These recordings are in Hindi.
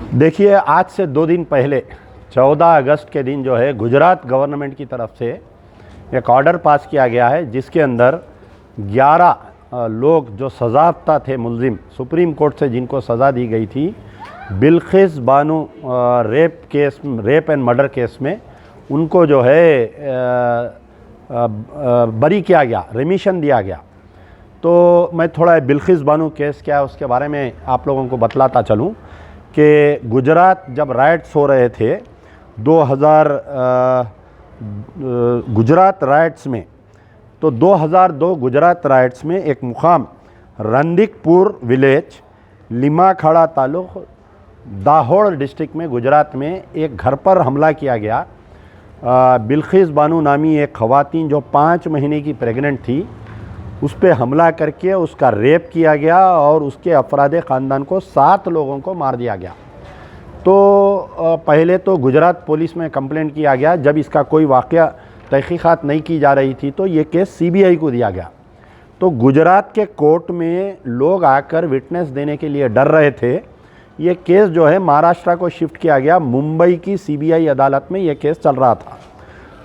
देखिए, आज से 2 दिन पहले 14 अगस्त के दिन जो है गुजरात गवर्नमेंट की तरफ से एक ऑर्डर पास किया गया है, जिसके अंदर 11 लोग जो सजायाफ्ता थे मुलजिम, सुप्रीम कोर्ट से जिनको सज़ा दी गई थी Bilkis Bano rape and murder case में, उनको जो है बरी किया गया, रेमिशन दिया गया। तो मैं थोड़ा बिल्किस बानो केस क्या है उसके बारे में आप लोगों को बतलाता चलूँ कि गुजरात जब राइट्स हो रहे थे 2000 गुजरात राइट्स में, तो 2002 गुजरात राइट्स में एक मुकाम रंदीकपुर विलेज, लिमाखाड़ा तालुक, दाहोद डिस्ट्रिक्ट में गुजरात में एक घर पर हमला किया गया। बिल्किस बानो नामी एक ख़वातीन जो 5 महीने की प्रेग्नेंट थी, उस पर हमला करके उसका रेप किया गया और उसके अफराद ख़ानदान को 7 लोगों को मार दिया गया। तो पहले तो गुजरात पुलिस में कंप्लेंट किया गया। जब इसका कोई वाक़या तहक़ीक़ात नहीं की जा रही थी तो ये केस सीबीआई को दिया गया। तो गुजरात के कोर्ट में लोग आकर विटनेस देने के लिए डर रहे थे। ये केस जो है महाराष्ट्र को शिफ्ट किया गया, मुंबई की सीबीआई अदालत में ये केस चल रहा था।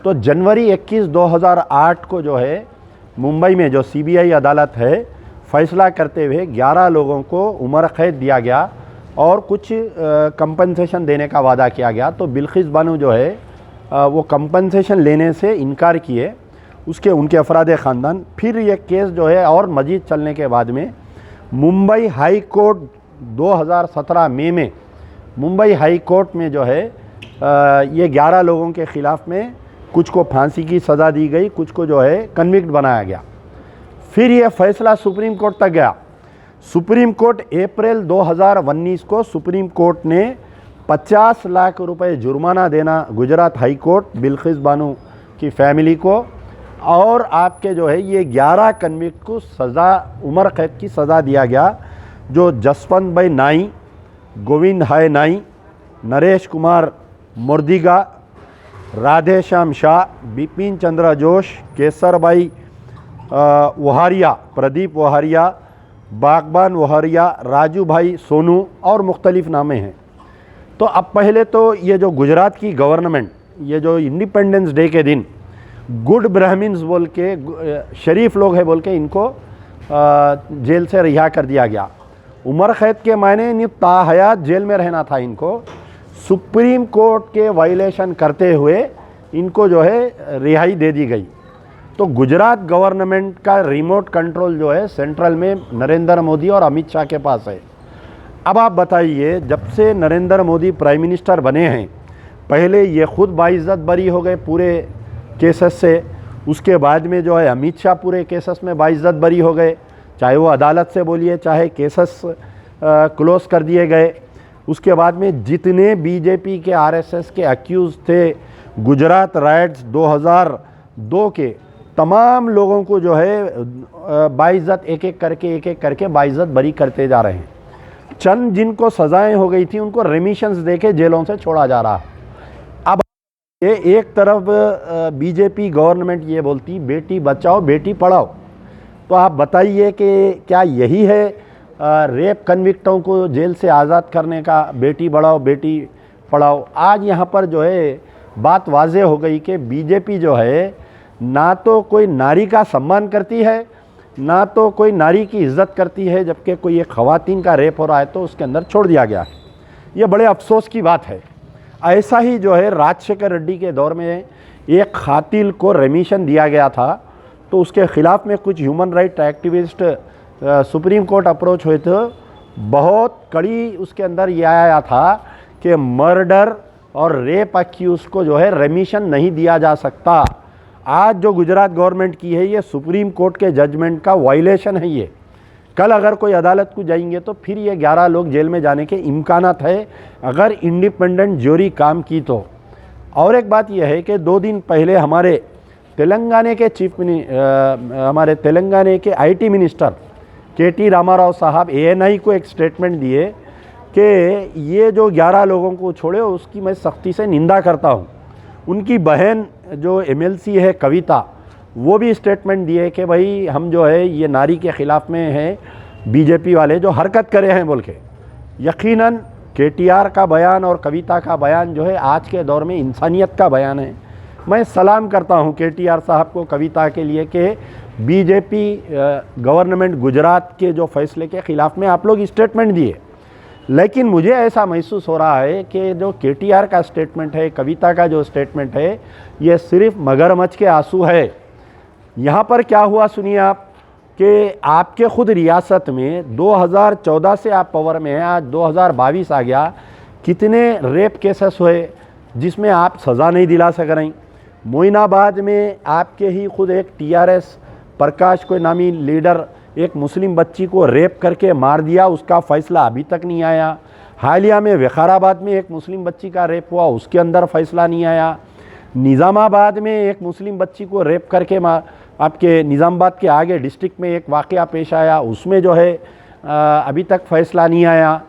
तो जनवरी 21, 2008 को जो है मुंबई में जो सीबीआई अदालत है, फ़ैसला करते हुए 11 लोगों को उम्र कैद दिया गया और कुछ कंपनसेशन देने का वादा किया गया। तो बिल्किस बानो जो है वो कंपनसेशन लेने से इनकार किए, उनके अफराद ख़ानदान। फिर ये केस जो है और मज़ीद चलने के बाद में मुंबई हाई कोर्ट 2017 मई में मुंबई हाई कोर्ट में जो है ये 11 लोगों के ख़िलाफ़ में कुछ को फांसी की सज़ा दी गई, कुछ को जो है कन्विक्ट बनाया गया। फिर ये फ़ैसला सुप्रीम कोर्ट तक गया। सुप्रीम कोर्ट अप्रैल 2019 को सुप्रीम कोर्ट ने 50 लाख रुपए जुर्माना देना गुजरात हाई कोर्ट बिल्किस बानो की फैमिली को, और आपके जो है ये 11 कन्विक्ट को सज़ा, उम्र कैद की सज़ा दिया गया, जो जसवंत भाई नाई, गोविंद हाय नाई, नरेश कुमार मुर्दिगा, राधेश्याम शाह, बिपिन चंद्र जोश, केसर भाई वहारिया, प्रदीप वहारिया, बागबान वहारिया, राजू भाई सोनू और मुख्तलिफ नामे हैं। तो अब पहले तो ये जो गुजरात की गवर्नमेंट, ये जो इंडिपेंडेंस डे के दिन गुड ब्राह्मिन्स बोल के, शरीफ लोग हैं बोल के, इनको जेल से रिहा कर दिया गया। उम्र कैद के मायने नहीं, ताहयात जेल में रहना था इनको। सुप्रीम कोर्ट के वायलेशन करते हुए इनको जो है रिहाई दे दी गई। तो गुजरात गवर्नमेंट का रिमोट कंट्रोल जो है सेंट्रल में नरेंद्र मोदी और अमित शाह के पास है। अब आप बताइए, जब से नरेंद्र मोदी प्राइम मिनिस्टर बने हैं, पहले ये खुद बाइज्जत बरी हो गए पूरे केसेस से, उसके बाद में जो है अमित शाह पूरे केसेस में बाइज्जत बरी हो गए, चाहे वो अदालत से बोलिए चाहे केसेस क्लोज कर दिए गए। उसके बाद में जितने बीजेपी के आरएसएस के अक्यूज़ थे गुजरात राइट्स 2002 के, तमाम लोगों को जो है बाइज्जत एक एक करके बाइज्जत बरी करते जा रहे हैं। चंद जिनको सज़ाएं हो गई थी उनको रेमिशंस देके जेलों से छोड़ा जा रहा। अब ये एक तरफ बीजेपी गवर्नमेंट ये बोलती बेटी बचाओ बेटी पढ़ाओ, तो आप बताइए कि क्या यही है रेप कन्विक्टों को जेल से आज़ाद करने का, बेटी बढ़ाओ बेटी पढ़ाओ। आज यहाँ पर जो है बात वाज़ेह हो गई कि बीजेपी जो है ना तो कोई नारी का सम्मान करती है, ना तो कोई नारी की इज़्ज़त करती है। जबकि कोई एक ख़वातीन का रेप हो रहा है तो उसके अंदर छोड़ दिया गया है। ये बड़े अफसोस की बात है। ऐसा ही जो है राजशेखर रेड्डी के दौर में एक खातिल को रेमिशन दिया गया था, तो उसके ख़िलाफ़ में कुछ human right activist supreme court approach हुए थे। बहुत कड़ी उसके अंदर ये आया था कि मर्डर और रेप अक्यूज़ को जो है रेमिशन नहीं दिया जा सकता। आज जो गुजरात गवर्नमेंट की है ये सुप्रीम कोर्ट के जजमेंट का वायलेशन है। ये कल अगर कोई अदालत को जाएंगे तो फिर ये 11 लोग जेल में जाने के इम्कानात है अगर इंडिपेंडेंट ज्यूरी काम की तो। और एक बात यह है कि 2 दिन पहले हमारे तेलंगाना के आईटी मिनिस्टर केटी रामाराव साहब एएनआई को एक स्टेटमेंट दिए कि ये जो 11 लोगों को छोड़े उसकी मैं सख्ती से निंदा करता हूँ। उनकी बहन जो एमएलसी है कविता, वो भी स्टेटमेंट दिए कि भाई हम जो है ये नारी के ख़िलाफ़ में हैं, बीजेपी वाले जो हरकत करे हैं बोल के। यकीनन केटीआर का बयान और कविता का बयान जो है आज के दौर में इंसानियत का बयान है। मैं सलाम करता हूं केटीआर साहब को कविता के लिए कि बीजेपी गवर्नमेंट गुजरात के जो फैसले के ख़िलाफ़ में आप लोग स्टेटमेंट दिए, लेकिन मुझे ऐसा महसूस हो रहा है कि जो केटीआर का स्टेटमेंट है, कविता का जो स्टेटमेंट है, ये सिर्फ मगरमच्छ के आंसू है। यहाँ पर क्या हुआ सुनिए आप कि आपके खुद रियासत में 2014 से आप पावर में हैं, आज 2022 आ गया, कितने रेप केसेस हुए जिसमें आप सज़ा नहीं दिला सक रही। मोइनाबाद में आपके ही खुद एक टीआरएस प्रकाश कोई नामी लीडर एक मुस्लिम बच्ची को रेप करके मार दिया, उसका फ़ैसला अभी तक नहीं आया। हालिया में विकाराबाद में एक मुस्लिम बच्ची का रेप हुआ, उसके अंदर फ़ैसला नहीं आया। निज़ामाबाद में एक मुस्लिम बच्ची को रेप करके आपके निज़ामाबाद के आगे डिस्ट्रिक्ट में एक वाक़या पेश आया, उसमें जो है अभी तक फ़ैसला नहीं आया।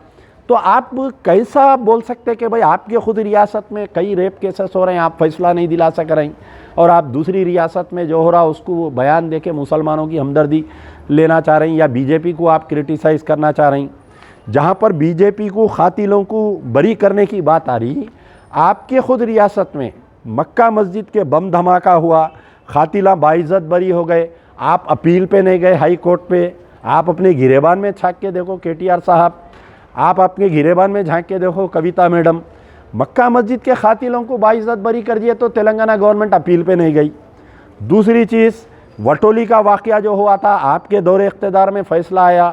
तो आप कैसा बोल सकते कि भाई आपके खुद रियासत में कई रेप केसेस हो रहे हैं, आप फ़ैसला नहीं दिला सक रहे हैं, और आप दूसरी रियासत में जो हो रहा उसको बयान दे के मुसलमानों की हमदर्दी लेना चाह रही हैं, या बीजेपी को आप क्रिटिसाइज़ करना चाह रही हैं। जहाँ पर बीजेपी को खातिलों को बरी करने की बात आ रही, आपके खुद रियासत में मक्का मस्जिद के बम धमाका हुआ, खातिला बाइज्जत बरी हो गए, आप अपील पे नहीं गए हाई कोर्ट पे। आप अपने गिरेबान में झांक के देखो केटीआर साहब, आप अपने गिरेबान में झांक के देखो कविता मैडम, मक्का मस्जिद के खातिलों को बाइज्जत बरी कर दिए तो तेलंगाना गवर्नमेंट अपील पे नहीं गई। दूसरी चीज़, वटोली का वाक़या जो हुआ था, आपके दौरे इख्तिदार में फ़ैसला आया,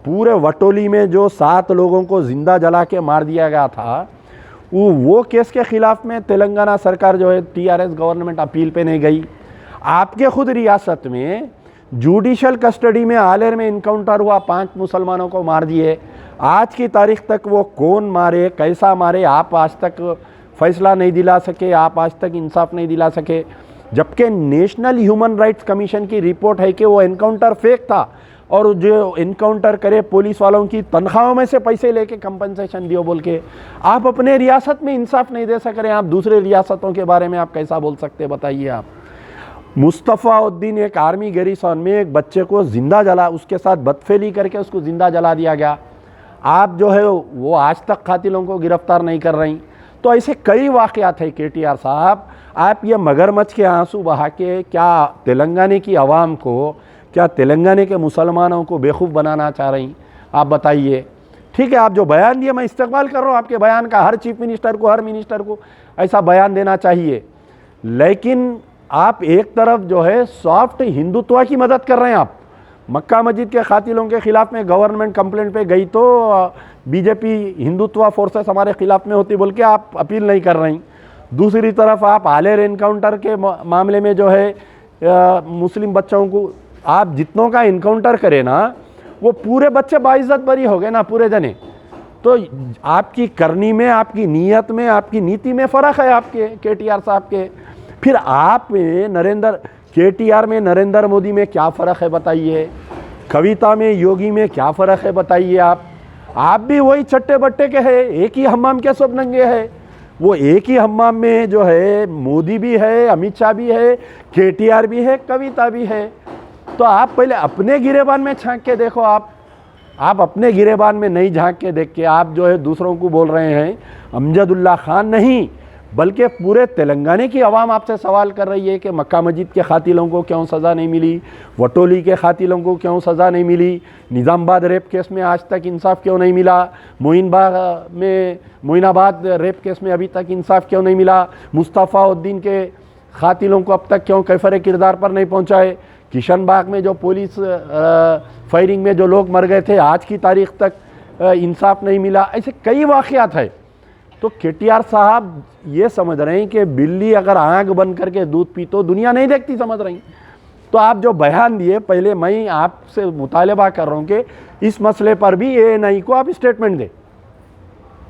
पूरे वटोली में जो 7 लोगों को ज़िंदा जला के मार दिया गया था, वो केस के ख़िलाफ़ में तेलंगाना सरकार जो है टीआरएस गवर्नमेंट अपील पे नहीं गई। आपके खुद रियासत में जुडिशल कस्टडी में आलेर में इनकाउंटर हुआ, 5 मुसलमानों को मार दिए। आज की तारीख तक वो कौन मारे, कैसा मारे, आप आज तक फ़ैसला नहीं दिला सके, आप आज तक इंसाफ नहीं दिला सके, जबकि नेशनल ह्यूमन राइट्स कमीशन की रिपोर्ट है कि वो एनकाउंटर फेक था, और जो इनकाउंटर करे पुलिस वालों की तनख्वाहों में से पैसे लेके कंपनसेशन दियो बोल के। आप अपने रियासत में इंसाफ नहीं दे सक रहे हैं, आप दूसरे रियासतों के बारे में आप कैसा बोल सकते हैं, बताइए आप। मुस्तफ़ाउद्दीन एक आर्मी गैरिसन में एक बच्चे को ज़िंदा जला, उसके साथ बदफेली करके उसको ज़िंदा जला दिया गया। आप जो है वो आज तक कातिलों को गिरफ्तार नहीं कर रही। तो ऐसे कई वाक़यात हैं केटीआर साहब। आप ये मगरमच्छ के आंसू बहा के क्या तेलंगाना की आवाम को, क्या तेलंगाना के मुसलमानों को बेवकूफ़ बनाना चाह रही, आप बताइए। ठीक है, आप जो बयान दिए मैं इस्तेमाल कर रहा हूँ आपके बयान का, हर चीफ मिनिस्टर को, हर मिनिस्टर को ऐसा बयान देना चाहिए, लेकिन आप एक तरफ जो है सॉफ्ट हिंदुत्व की मदद कर रहे हैं। आप मक्का मस्जिद के खातिलों के ख़िलाफ़ में गवर्नमेंट कंप्लेंट पे गई तो बीजेपी हिंदुत्व फोर्सेस हमारे ख़िलाफ़ में होती बोल के आप अपील नहीं कर रही। दूसरी तरफ आप आलेर इनकाउंटर के मामले में जो है मुस्लिम बच्चों को आप जितनों का इनकाउंटर करें ना, वो पूरे बच्चे बाइज्जत बरी हो गए ना, पूरे जने। तो आपकी करनी में, आपकी नीयत में, आपकी नीति में फ़र्क है आपके केटीआर साहब के। फिर आप में केटीआर में नरेंद्र मोदी में क्या फ़र्क है बताइए, कविता में योगी में क्या फ़र्क है बताइए आप भी वही चट्टे बट्टे के हैं, एक ही हम्माम के सब नंगे हैं। वो एक ही हम्माम में जो है मोदी भी है, अमित शाह भी है, केटीआर भी है, कविता भी है। तो आप पहले अपने गिरेबान में झांक के देखो। आप अपने गिरेबान में नहीं झांक के देख के आप जो है दूसरों को बोल रहे हैं। अमजदुल्ला खान नहीं, बल्कि पूरे तेलंगाना की आवाम आपसे सवाल कर रही है कि मक्का मस्जिद के खातिलों को क्यों सज़ा नहीं मिली, वटोली के खातिलों को क्यों सज़ा नहीं मिली, निज़ामाबाद रेप केस में आज तक इंसाफ क्यों नहीं मिला, मोइनाबाद रेप केस में अभी तक इंसाफ क्यों नहीं मिला, मुस्तफ़ाउद्दीन के खातिलों को अब तक क्यों कैफर किरदार पर नहीं पहुँचाए, किशनबाग में जो पुलिस फायरिंग में जो लोग मर गए थे आज की तारीख तक इंसाफ नहीं मिला। ऐसे कई वाक़यात है। तो केटीआर साहब ये समझ रहे हैं कि बिल्ली अगर आँख बंद करके दूध पी तो दुनिया नहीं देखती, समझ रही। तो आप जो बयान दिए, पहले मैं आपसे मुतालबा कर रहा हूँ कि इस मसले पर भी एएनआई को आप स्टेटमेंट दें।